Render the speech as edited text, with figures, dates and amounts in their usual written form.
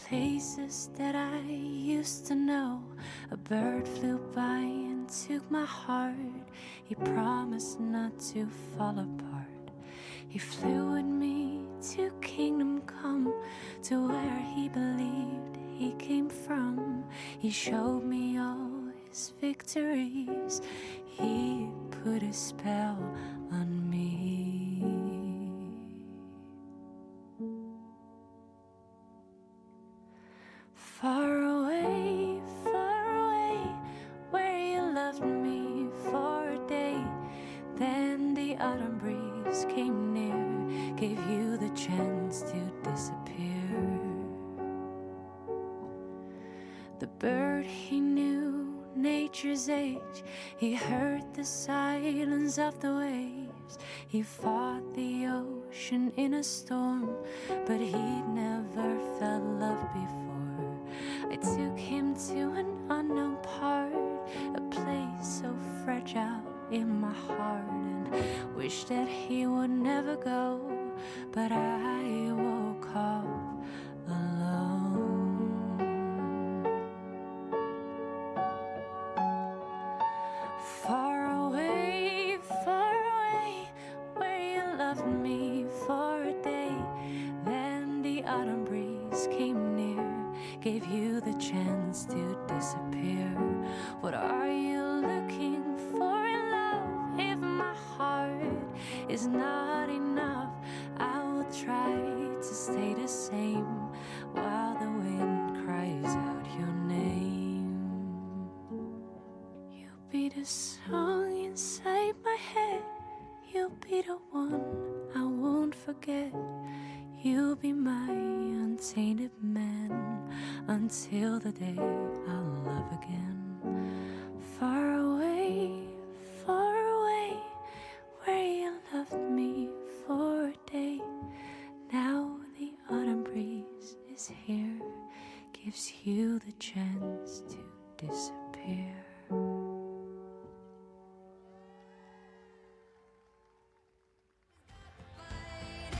places that I used to know. A bird flew by and took my heart. He promised not to fall apart. He flew with me to kingdom come, to where he believed he came from. He showed me all his victories. He put a spell on me. Far away, where you loved me for a day. Then the autumn breeze came near, gave you the chance to disappear. The bird, he knew nature's age. He heard the silence of the waves. He fought the ocean in a storm, but he'd never felt love before. I took him to an unknown part, a place so fragile in my heart, and wished that he would never go. But I woke up alone. Far away, where you loved me for a day. Then the autumn breeze came near, gave you the chance to disappear. What are you looking for in love? If my heart is not enough, I will try to stay the same while the wind cries out your name. You'll be the song inside my head. You'll be the one I won't forget. You'll be my untainted man until the day I'll love again. Far away, where you loved me for a day. Now the autumn breeze is here, gives you the chance to disappear.